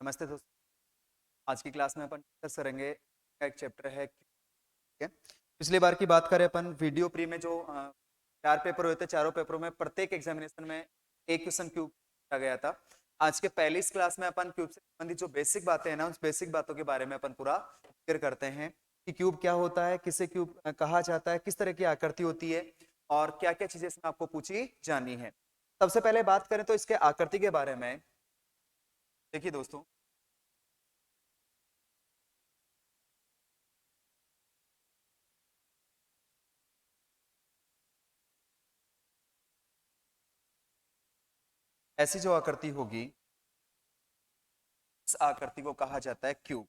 नमस्ते दोस्तों। आज की क्लास में अपन डिस्कस करेंगे का एक चैप्टर है, ठीक है। पिछली बार की बात करें अपन वीडियो प्री में जो 4 पेपर हुए थे, चारों पेपरों में प्रत्येक एग्जामिनेशन में एक क्वेश्चन क्यूब पूछा गया था। आज के पहली इस क्लास में अपन क्यूब से संबंधित जो बेसिक बातें हैं ना, उस बेसिक बातों के बारे में अपन पूरा क्लियर करते हैं कि क्यूब क्या होता है, किसे क्यूब कहा जाता है, किस तरह की आकृति होती है और क्या क्या चीजें इसमें आपको पूछी जानी है। सबसे पहले बात करें तो इसके आकृति के बारे में। देखिए दोस्तों, ऐसी जो आकृति होगी, इस आकृति को कहा जाता है क्यूब,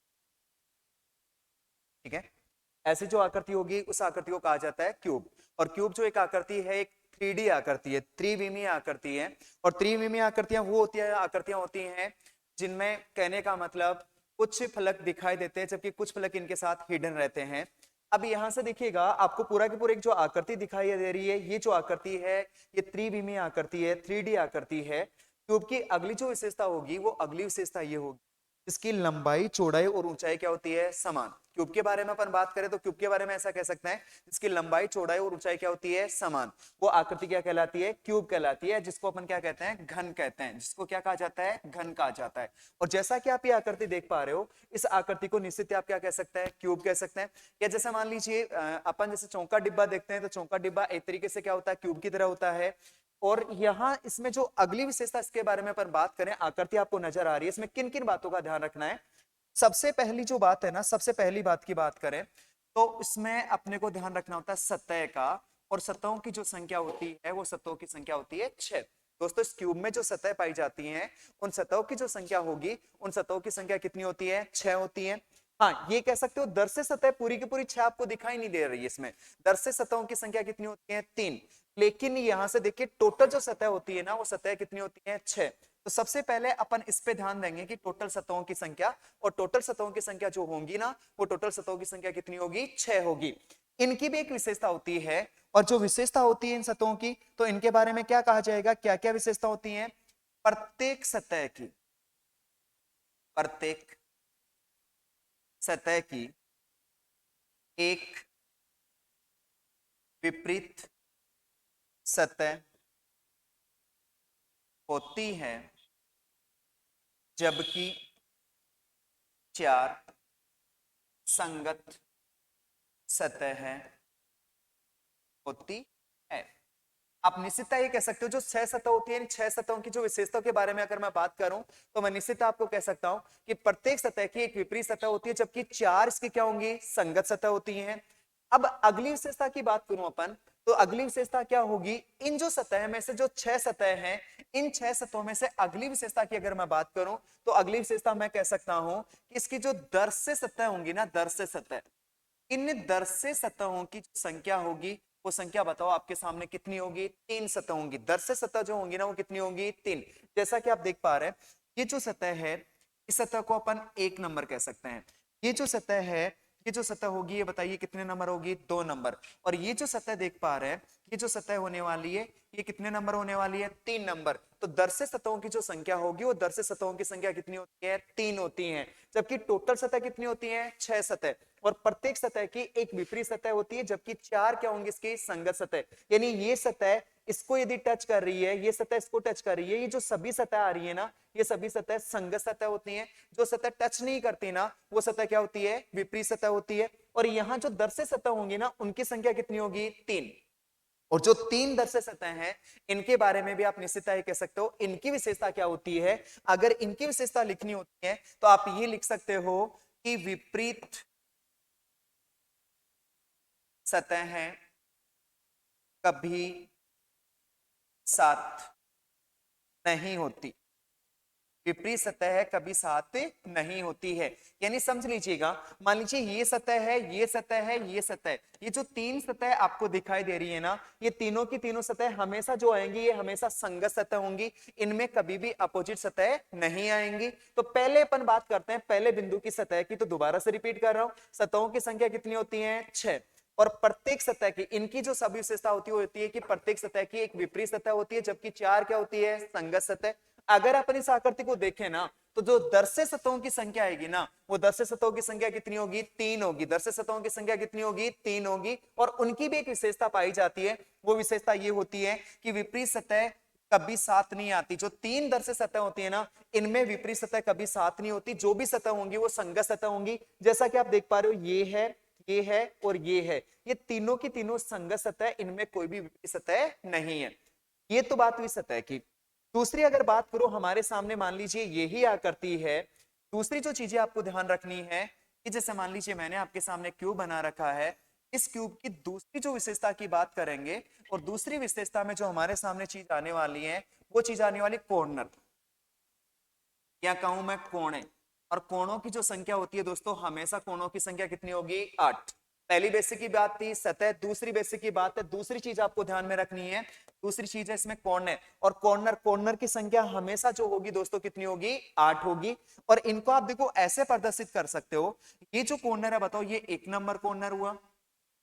ठीक है। ऐसी जो आकृति होगी उस आकृति को कहा जाता है क्यूब। और क्यूब जो एक आकृति है, एक 3D आकृति है, त्रिविमीय आकृति है। और त्रिविमीय आकृतियां वो होती है, आकृतियां होती हैं जिनमें कहने का मतलब कुछ फलक दिखाई देते हैं जबकि कुछ फलक इनके साथ हिडन रहते हैं। अब यहां से देखिएगा, आपको पूरा की पूरी एक जो आकृति दिखाई दे रही है, ये जो आकृति है ये त्रिविमीय आकृति है, 3D आकृति है। क्यूब की अगली जो विशेषता होगी, वो अगली विशेषता ये होगी, इसकी लंबाई, चौड़ाई और ऊंचाई क्या होती है, समान। क्यूब के बारे में अपन बात करें तो क्यूब के बारे में ऐसा कह सकते हैं, इसकी लंबाई, चौड़ाई और ऊंचाई क्या होती है, समान। वो आकृति क्या कहलाती है, क्यूब कहलाती है, जिसको अपन क्या कहते हैं, घन कहते हैं। जिसको क्या कहा जाता है, घन कहा जाता है। और जैसा कि आप ये आकृति देख पा रहे हो, इस आकृति को निश्चित आप क्या कह सकते हैं, क्यूब कह सकते हैं। या जैसे मान लीजिए अपन जैसे चौका डिब्बा देखते हैं, तो चौका डिब्बा एक तरीके से क्या होता है, क्यूब की तरह होता है। और यहाँ इसमें जो अगली विशेषता इसके बारे में अपन बात करें, आकृति आपको नजर आ रही है, इसमें किन किन बातों का ध्यान रखना है। सबसे पहली जो बात है ना, सबसे पहली बात की बात करें तो इसमें अपने को ध्यान रखना होता है सतह का। और सतहों की जो संख्या होती है, वो सतहों की संख्या होती है 6। दोस्तों, इस क्यूब में जो सतह पाई जाती हैं, उन सतहों की जो संख्या होगी, उन सतहों की संख्या कितनी होती है, 6 होती है। हाँ, ये कह सकते हो दर्शय सतह पूरी की पूरी 6 आपको दिखाई नहीं दे रही है। इसमें दर्शय सतहों की संख्या कितनी होती है, 3। लेकिन यहां से देखिए, टोटल जो सतह होती है ना, वो सतह कितनी होती है, 6। तो सबसे पहले अपन इस पे ध्यान देंगे कि टोटल सतहों की संख्या, और टोटल सतहों की संख्या जो होगी ना, वो टोटल सतहों की संख्या कितनी होगी, 6 होगी। इनकी भी एक विशेषता होती है, और जो विशेषता होती है इन सतहों की, तो इनके बारे में क्या कहा जाएगा, क्या क्या विशेषता होती है। प्रत्येक सतह की, प्रत्येक सतह की एक विपरीत सतह होती है, जबकि 4 संगत सतह होती है। आप निश्चितता ये कह सकते हो, जो 6 सतह होती है, इन 6 सतहों की जो विशेषताओं के बारे में अगर मैं बात करूं, तो मैं निश्चितता आपको कह सकता हूं कि प्रत्येक सतह की एक विपरीत सतह होती है, जबकि 4 इसकी क्या होंगी, संगत सतह होती हैं। अब अगली विशेषता की बात करूं अपन, तो अगली विशेषता क्या होगी, इन जो सतह में से जो 6 सतह हैं, इन 6 सतहों में से अगली विशेषता की अगर मैं बात करूं, तो अगली विशेषता मैं कह सकता हूं कि इसकी जो दर्शय सतह होंगी ना, दर्शय सतह, इन दर्शय सतहों की जो संख्या होगी, वो संख्या बताओ आपके सामने कितनी होगी, 3 सतह होंगी। दर्शय सतह जो होंगी ना, वो कितनी होंगी, 3। जैसा कि आप देख पा रहे हैं, ये जो सतह है, इस सतह को अपन 1 नंबर कह सकते हैं। ये जो सतह है, ये जो सतह होगी, ये बताइए कितने नंबर होगी, 2 नंबर। और ये जो सतह देख पा रहे हैं, ये जो सतह होने वाली है, ये कितने नंबर होने वाली है, 3 नंबर। तो दर्शय सतहों की जो संख्या होगी, वो दर्शय सतहों की संख्या कितनी होती है, 3 होती है। जबकि टोटल सतह कितनी होती है, 6 सतह। और प्रत्येक सतह की एक विपरीत सतह होती है, जबकि 4 क्या होंगे, इसकी संगत सतह। यानी ये सतह इसको यदि टच कर रही है, ये सतह इसको टच कर रही है, ये जो सभी सतह आ रही है ना, ये सभी सतह संगत सतह होती हैं। जो सतह टच नहीं करती ना, वो सतह क्या होती है, विपरीत सतह होती है। और यहाँ जो दर्शय सतह होंगी ना, उनकी संख्या कितनी होगी, 3। और जो 3 दर्शय सतह हैं, इनके बारे में भी आप निश्चितता ये कह सकते हो, इनकी विशेषता क्या होती है। अगर इनकी विशेषता लिखनी होती है, तो आप ये लिख सकते हो कि विपरीत सतह कभी साथ नहीं होती। विपरीत सतह कभी साथ नहीं होती है। यानी समझ लीजिएगा, मान लीजिए ये सतह है, ये सतह है, ये सतह, ये जो 3 सतह आपको दिखाई दे रही है ना, ये तीनों की तीनों सतह हमेशा जो आएंगी, ये हमेशा संगत सतह होंगी। इनमें कभी भी अपोजिट सतह नहीं आएंगी। तो पहले अपन बात करते हैं पहले बिंदु की सतह की। तो दोबारा से रिपीट कर रहा हूं, सतहों की संख्या कितनी होती है, 6। और प्रत्येक सतह की, इनकी जो सभी विशेषता होती है कि प्रत्येक सतह की एक विपरीत सतह होती है, जबकि 4 क्या होती है, संगत सतह। अगर अपन इस आकृति को देखें ना, तो जो दर्शय सतहों की संख्या आएगी ना, वो दर्शय सतहों की संख्या कितनी होगी? 3 होगी। दर्शय सतहों की संख्या कितनी होगी? 3 होगी। और उनकी भी एक विशेषता पाई जाती है, वो विशेषता ये होती है कि विपरीत सतह कभी साथ नहीं आती। जो 3 दर्शय सतह होती है ना, इनमें विपरीत सतह कभी साथ नहीं होती। जो भी सतह होंगी वो संगत सतह होंगी। जैसा कि आप देख पा रहे हो, ये है और ये है, ये तीनों की तीनों संगत सतह, इनमें कोई भी विपरीत सतह नहीं है। ये तो बात हुई सतह की। दूसरी अगर बात करो, हमारे सामने मान लीजिए यही आकृति है। दूसरी जो चीजें आपको ध्यान रखनी है कि जैसे मान लीजिए मैंने आपके सामने क्यूब बना रखा है, इस क्यूब की दूसरी जो विशेषता की बात करेंगे, और दूसरी विशेषता में जो हमारे सामने चीज आने वाली है, वो चीज आने वाली कॉर्नर, या कहूं मैं कोणे। और कोणों की जो संख्या होती है दोस्तों, हमेशा कोणों की संख्या कितनी होगी? 8। पहली बेसिक की बात थी सतह, दूसरी बेसिक की बात है, दूसरी चीज आपको ध्यान में रखनी है, दूसरी चीज है इसमें कॉर्नर। और कॉर्नर की संख्या हमेशा जो होगी दोस्तों कितनी होगी? 8 होगी। और इनको आप देखो ऐसे प्रदर्शित कर सकते हो, ये जो कॉर्नर है बताओ, ये 1 नंबर कॉर्नर हुआ,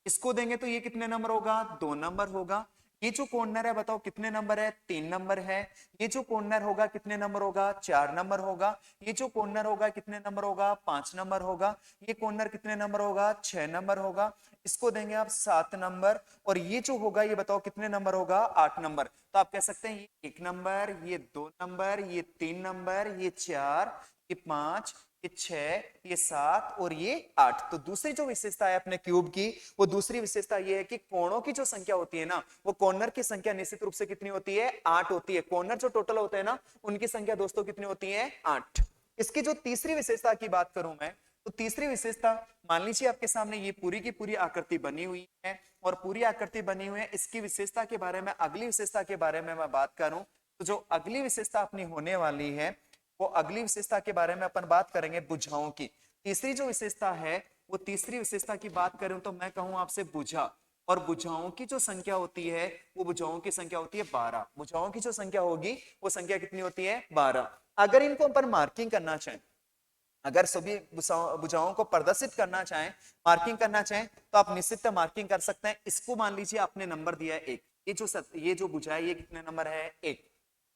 इसको देंगे तो ये कितने नंबर होगा? 2 नंबर होगा। ये जो कॉर्नर है बताओ कितने नंबर है? 3 नंबर है। ये जो कॉर्नर होगा कितने नंबर होगा? 4 नंबर होगा। ये जो कॉर्नर होगा कितने नंबर होगा? 5 नंबर होगा। ये कॉर्नर कितने नंबर होगा? 6 नंबर होगा। इसको देंगे आप 7 नंबर। और ये जो होगा ये बताओ कितने नंबर होगा? 8 नंबर। तो आप कह सकते हैं ये 1 नंबर, ये 2 नंबर, ये 3 नंबर, ये 4, ये 5, ये 6, ये 7 और ये 8। तो दूसरी जो विशेषता है अपने क्यूब की, वो दूसरी विशेषता ये है कि कोणों की जो संख्या होती है ना, वो कॉर्नर की संख्या निश्चित रूप से कितनी होती है? 8 होती है। कॉर्नर जो टोटल होते हैं ना, उनकी संख्या दोस्तों कितनी होती है? 8। इसकी जो तीसरी विशेषता की बात करूं मैं, तो तीसरी विशेषता, मान लीजिए आपके सामने ये पूरी की पूरी आकृति बनी हुई है, और पूरी आकृति बनी हुई है, इसकी विशेषता के बारे में, अगली विशेषता के बारे में मैं बात करूं, तो जो अगली विशेषता अपनी होने वाली है, वो अगली विशेषता के बारे में अपन बात करेंगे भुजाओं की। तीसरी जो विशेषता है, वो तीसरी विशेषता की बात करूं तो मैं कहूं आपसे भुजा। और भुजाओं की जो संख्या होती है, वो भुजाओं की संख्या होती है 12। भुजाओं की जो संख्या होगी, वो संख्या कितनी होती है? 12। अगर इनको अपन मार्किंग करना चाहें, अगर सभी भुजाओं को प्रदर्शित करना चाहें, मार्किंग करना चाहें, तो आप निश्चित मार्किंग कर सकते हैं। इसको मान लीजिए आपने नंबर दिया है 1, ये जो भुजा है ये कितने नंबर है? 1।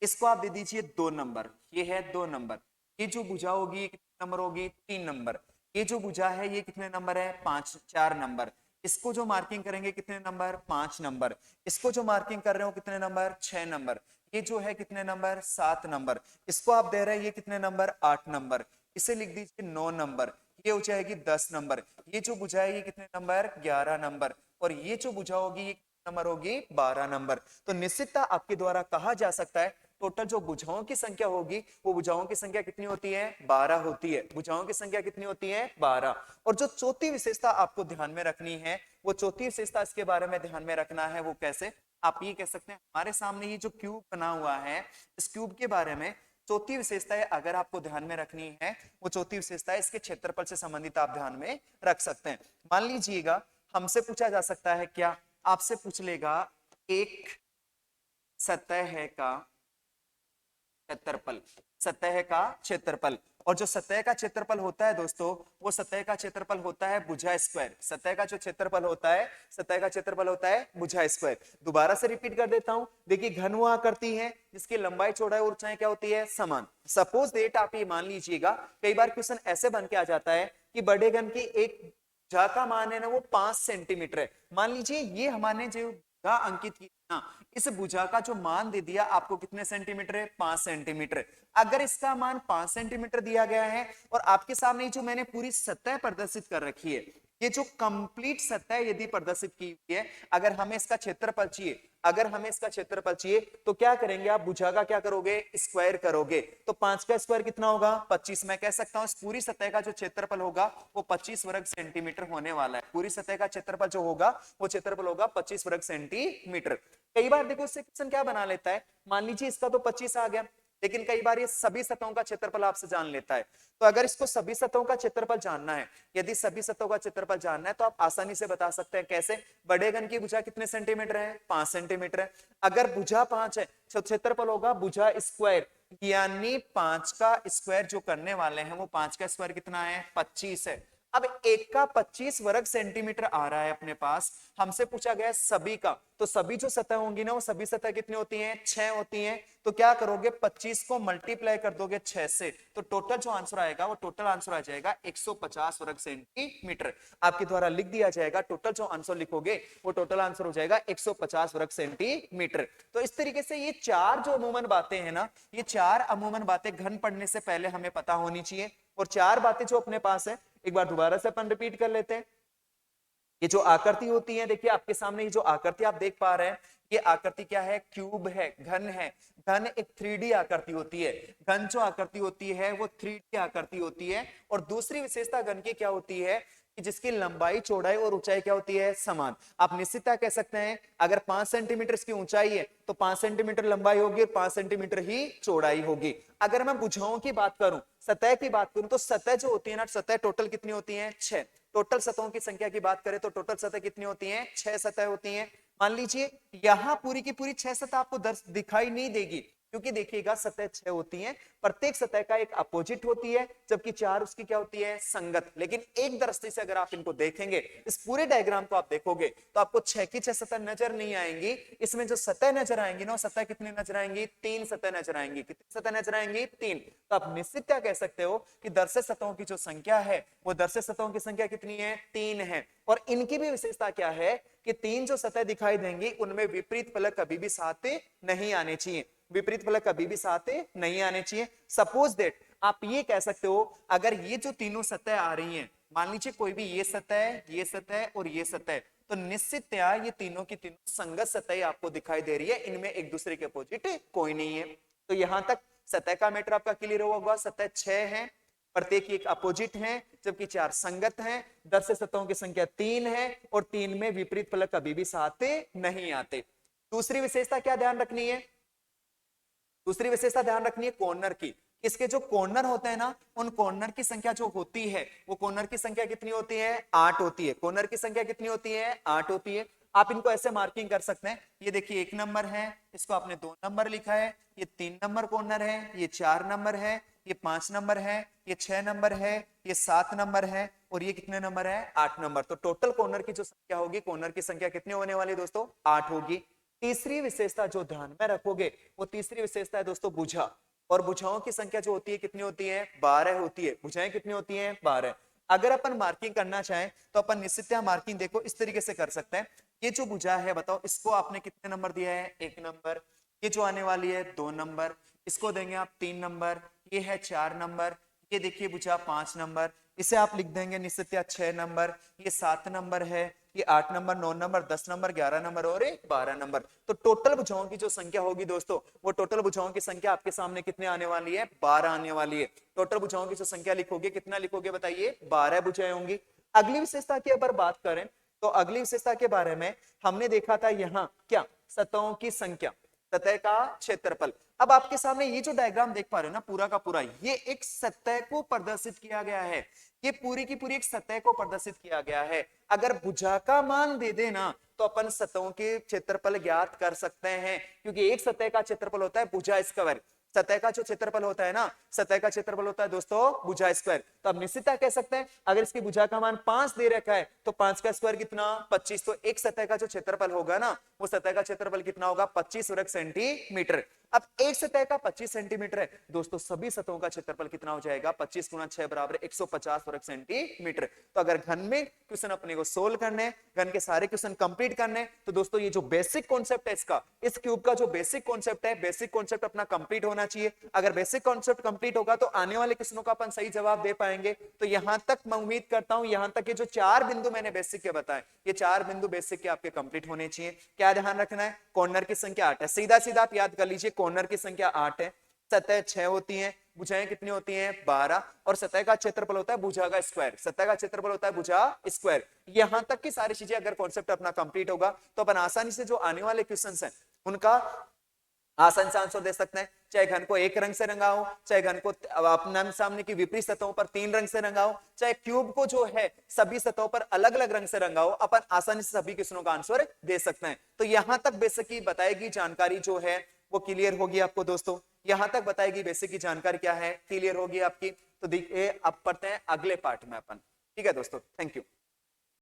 इसको आप दे दीजिए 2 नंबर, ये है 2 नंबर। ये जो भुजा होगी ये कितने नंबर होगी? 3 नंबर। ये जो भुजा है ये कितने नंबर है? 4 नंबर। इसको जो मार्किंग करेंगे कितने नंबर? 5 नंबर। इसको जो मार्किंग कर रहे हो कितने नंबर? 6 नंबर। ये जो है कितने नंबर? 7 नंबर। इसको आप दे रहे हैं ये कितने नंबर? 8 नंबर। इसे लिख दीजिए 9 नंबर। ये हो जाएगी 10 नंबर। ये जो भुजा है ये कितने नंबर? 11 नंबर। और ये जो भुजा होगी ये नंबर होगी 12 नंबर। तो निश्चितता आपके द्वारा कहा जा सकता है, टोटल जो भुजाओं की संख्या होगी, वो भुजाओं की संख्या कितनी होती है? 12 होती है। भुजाओं की संख्या कितनी होती है? 12। और जो चौथी विशेषता आपको ध्यान में रखनी है, वो चौथी विशेषता इसके बारे में ध्यान में रखना है, वो कैसे? आप ये कह सकते हैं, हमारे सामने ये जो क्यूब बना हुआ है, इस क्यूब के बारे में चौथी विशेषता है अगर आपको ध्यान में रखनी है, वो चौथी विशेषता है इसके क्षेत्रफल से संबंधित आप ध्यान में रख सकते हैं। मान लीजिएगा हमसे पूछा जा सकता है, क्या आपसे पूछ लेगा एक सतह का क्षेत्रफल, सतह का क्षेत्रफल। और जो सतह का क्षेत्रफल होता है दोस्तों, वो सतह का क्षेत्रफल होता है भुजा स्क्वायर। सतह का जो क्षेत्रफल होता है, सतह का क्षेत्रफल होता है भुजा स्क्वायर। दोबारा से रिपीट कर देता हूं, देखिए घन वो आकृति है जिसकी लंबाई, चौड़ाई और ऊंचाई क्या होती है? समान। सपोज डेट आप ये मान लीजिएगा, कई बार क्वेश्चन ऐसे बन के आ जाता है कि बड़े घन की एक भुजा का मान है ना, वो 5 सेंटीमीटर है। मान लीजिए ये हमारे जो भुजा अंकित की ना, इस भुजा का जो मान दे दिया आपको कितने सेंटीमीटर है? 5 सेंटीमीटर। अगर इसका मान 5 सेंटीमीटर दिया गया है, और आपके सामने जो मैंने पूरी सतह प्रदर्शित कर रखी है, ये जो कंप्लीट सतह यदि प्रदर्शित की हुई है, अगर हमें इसका क्षेत्रफल चाहिए, अगर हमें इसका क्षेत्रफल चाहिए, तो क्या करेंगे आप? भुजा का क्या करोगे? स्क्वायर करोगे। तो 5 का स्क्वायर कितना होगा? 25। मैं कह सकता हूं इस पूरी सतह का जो क्षेत्रफल होगा वो 25 वर्ग सेंटीमीटर होने वाला है। पूरी सतह का क्षेत्रफल जो होगा, वो क्षेत्रफल होगा 25 वर्ग सेंटीमीटर। कई बार देखो इससे क्वेश्चन क्या बना लेता है, मान लीजिए इसका तो 25 आ गया, लेकिन कई बार ये सभी सतहों का क्षेत्रफल आपसे जान लेता है। तो अगर इसको सभी सतहों का क्षेत्रफल जानना है, यदि सभी सतहों का क्षेत्रफल जानना है, तो आप आसानी से बता सकते हैं। कैसे? बड़े घन की भुजा कितने सेंटीमीटर है? 5 सेंटीमीटर है। अगर भुजा 5 है तो क्षेत्रफल होगा भुजा स्क्वायर, यानी 5 का स्क्वायर जो करने वाले हैं, वो 5 का स्क्वायर कितना है? 25 है। अब एक का 25 वर्ग सेंटीमीटर आ रहा है अपने पास, हमसे पूछा गया सभी का, तो सभी जो सतह होंगी ना वो सभी सतह कितनी होती हैं, 6 होती हैं। तो क्या करोगे, 25 को मल्टीप्लाई कर दोगे 6 से, तो टोटल जो आंसर आएगा वो टोटल आंसर आ जाएगा 150 वर्ग सेंटीमीटर। आपके द्वारा लिख दिया जाएगा, टोटल जो आंसर लिखोगे वो टोटल आंसर हो जाएगा 150 वर्ग सेंटीमीटर। तो इस तरीके से ये चार जो अमूमन बातें हैं ना, ये चार अमूमन बातें घन पढ़ने से पहले हमें पता होनी चाहिए। और चार बातें जो अपने पास है, एक बार दोबारा से अपन रिपीट कर लेते हैं। ये जो आकृति होती है, देखिए आपके सामने ये जो आकृति आप देख पा रहे हैं, ये आकृति क्या है, क्यूब है, घन है। घन एक 3D आकृति होती है। घन जो आकृति होती है वो 3D आकृति होती है। और दूसरी विशेषता घन की क्या होती है कि जिसकी लंबाई, चौड़ाई और ऊंचाई क्या होती है, समान। आप निश्चितता कह सकते हैं, अगर 5 सेंटीमीटर की ऊंचाई है तो 5 सेंटीमीटर लंबाई होगी और 5 सेंटीमीटर ही चौड़ाई होगी। अगर मैं भुजाओं की बात करूं, सतह की बात करूं, तो सतह जो होती है ना, सतह टोटल कितनी होती है, 6। टोटल सतहों की संख्या की बात करें तो टोटल सतह कितनी होती हैं, 6 सतह होती हैं। मान लीजिए यहां पूरी की पूरी 6 सतह आपको दिखाई नहीं देगी, क्योंकि देखिएगा सतह 6 होती हैं, प्रत्येक सतह का एक अपोजिट होती है, जबकि 4 उसकी क्या होती है, संगत। लेकिन एक दृष्टि से अगर आप इनको देखेंगे, इस पूरे डायग्राम को आप देखोगे तो आपको 6 की 6 सतह नजर नहीं आएंगी। इसमें जो सतह नजर आएंगी ना, सतह कितनी नजर आएंगी, 3 सतह नजर आएंगी। कितनी सतह नजर आएंगी, 3। तो आप निश्चित क्या कह सकते हो कि दर्शक सतहों की जो संख्या है वो दर्शक सतहों की संख्या कितनी है, 3 है। और इनकी भी विशेषता क्या है कि 3 जो सतह दिखाई देंगी उनमें विपरीत फलक कभी भी साथ नहीं आने चाहिए। विपरीत फलक कभी भी साथ नहीं आने चाहिए। सपोज दैट आप ये कह सकते हो, अगर ये जो तीनों सतह आ रही हैं, मान लीजिए कोई भी ये सतह और ये सतह, तो निश्चितया ये तीनों की तीनों संगत सतह आपको दिखाई दे रही है, इनमें एक दूसरे के अपोजिट कोई नहीं है। तो यहां तक सतह का मैटर आपका क्लियर होगा। सतह 6 है, प्रत्येक की एक अपोजिट है, जबकि 4 संगत हैं। दर्शक सतहों की संख्या 3 है और 3 में विपरीत फलक कभी भी साथ नहीं आते। दूसरी विशेषता क्या ध्यान रखनी है, दूसरी विशेषता ध्यान रखनी है कॉर्नर की। इसके जो कॉर्नर होते हैं ना, उन कॉर्नर की संख्या जो होती है, वो कॉर्नर की संख्या कितनी होती है, 8 होती है। कॉर्नर की संख्या कितनी होती है, 8 होती है। आप इनको ऐसे मार्किंग कर सकते हैं, ये देखिए 1 नंबर है, इसको आपने 2 नंबर लिखा है, ये 3 नंबर कॉर्नर है, ये 4 नंबर है, ये 5 नंबर है, ये 6 नंबर है, ये 7 नंबर है, और ये कितने नंबर है, 8 नंबर। तो टोटल कॉर्नर की जो संख्या होगी, कॉर्नर की संख्या कितनी होने वाली है दोस्तों, 8 होगी। तीसरी विशेषता जो ध्यान में रखोगे, वो तीसरी विशेषता है दोस्तों भुजा। और भुजाओं की संख्या जो होती है कितनी होती है, 12 होती है। भुजाएं कितनी होती हैं, 12। अगर अपन मार्किंग करना चाहें तो अपन निश्चित मार्किंग देखो इस तरीके से कर सकते हैं। ये जो भुजा है बताओ, इसको आपने कितने नंबर दिया है, 1 नंबर। ये जो आने वाली है 2 नंबर, इसको देंगे आप 3 नंबर। ये है 4 नंबर, ये देखिए भुजा 5 नंबर, इसे आप लिख देंगे निश्चित 6 नंबर। ये 7 नंबर है, ये 8 नंबर, 9 नंबर, 10 नंबर, 11 नंबर और 12 नंबर। तो टोटल भुजाओं की जो संख्या होगी दोस्तों, वो टोटल भुजाओं की संख्या आपके सामने कितने आने वाली है, 12 आने वाली है। टोटल भुजाओं की जो संख्या लिखोगे, कितना लिखोगे बताइए, 12 भुजाएं होंगी। अगली विशेषता की अगर बात करें तो अगली विशेषता के बारे में हमने देखा था यहाँ क्या, सतहों की संख्या, सतह का क्षेत्रफल। अब आपके सामने ये जो डायग्राम देख पा रहे हो ना, पूरा का पूरा ये एक सतह को प्रदर्शित किया गया है। ये पूरी की पूरी एक सतह को प्रदर्शित किया गया है। अगर भुजा का मान दे देना तो अपन सतहों के क्षेत्रफल ज्ञात कर सकते हैं, क्योंकि एक सतह का क्षेत्रफल होता है भुजा स्क्वायर। सतह का जो क्षेत्रफल होता है ना, सतह का क्षेत्रफल होता है दोस्तों भुजा स्क्वायर। तो अब निश्चितता कह सकते हैं, अगर इसकी भुजा का मान 5 दे रखा है तो 5 का स्क्वायर कितना, 25। तो एक सतह का जो क्षेत्रफल होगा ना, वो सतह का क्षेत्रफल कितना होगा, 25 वर्ग सेंटीमीटर। अब एक सतह का 25 सेंटीमीटर है दोस्तों, सभी सतहों का क्षेत्रफल कितना हो जाएगा, 25 गुना 6 बराबर 150 वर्ग सेंटीमीटर। तो अगर घन में क्वेश्चन अपने को सोल्व करने, घन के सारे क्वेश्चन कंप्लीट करने, तो दोस्तों ये जो बेसिक कॉन्सेप्ट है इसका, इस क्यूब का जो बेसिक कॉन्सेप्ट है, बेसिक कॉन्सेप्ट अपना कंप्लीट होना चाहिए। अगर बेसिक कॉन्सेप्ट कंप्लीट होगा तो आने वाले क्वेश्चनों का अपन सही जवाब दे पाएंगे। तो यहां तक मैं उम्मीद करता हूं, यहां तक के जो 4 बिंदु मैंने बेसिक के बताए, ये 4 बिंदु बेसिक के आपके कंप्लीट होने चाहिए। क्या ध्यान रखना है, कॉर्नर की संख्या 8 है, सीधा सीधा आप याद कर लीजिए, कॉर्नर की संख्या 8 है, सतह 6 होती है, भुजाएं कितनी होती हैं, 12, और सतह का क्षेत्रफल होता है भुजा का स्क्वायर। सतह का क्षेत्रफल होता है भुजा स्क्वायर। यहां तक की सारी चीजें अगर कॉन्सेप्ट अपना कंप्लीट होगा तो अपन आसानी से जो आने वाले क्वेश्चंस हैं उनका आसान से आंसर दे सकते हैं। चाहे घन को एक रंग से रंगाओ, चाहे घन को अपने सामने की विपरीत सतहों पर 3 रंग से रंगाओ, चाहे क्यूब को जो है सभी सतहों पर अलग अलग रंग से रंगाओ, अपन आसानी से सभी क्वेश्चनों का आंसर दे सकते हैं। तो यहां तक बेसिक की बताएगी जानकारी जो है वो क्लियर होगी आपको दोस्तों। यहां तक बताएगी बेसिक की जानकारी क्या है, क्लियर होगी आपकी। तो देखिए अब पढ़ते हैं अगले पार्ट में अपन। ठीक है दोस्तों, थैंक यू।